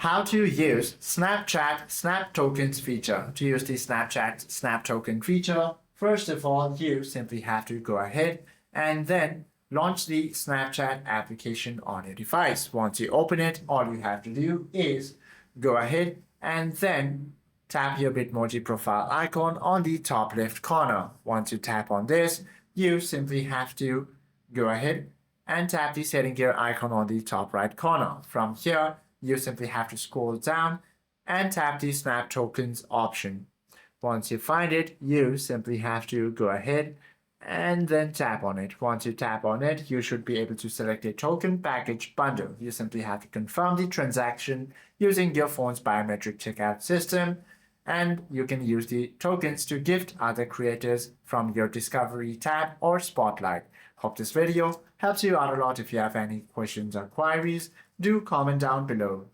How to use Snapchat Snap Tokens feature. To use the Snapchat Snap Token feature, first of all, you simply have to go ahead and then launch the Snapchat application on your device. Once you open it, all you have to do is go ahead and then tap your Bitmoji profile icon on the top left corner. Once you tap on this, you simply have to go ahead and tap the setting gear icon on the top right corner. From here, you simply have to scroll down and tap the Snap Tokens option. Once you find it, you simply have to go ahead and then tap on it. Once you tap on it, you should be able to select a token package bundle. You simply have to confirm the transaction using your phone's biometric checkout system, and you can use the tokens to gift other creators from your Discovery tab or Spotlight. Hope this video helps you out a lot. If you have any questions or queries, do comment down below.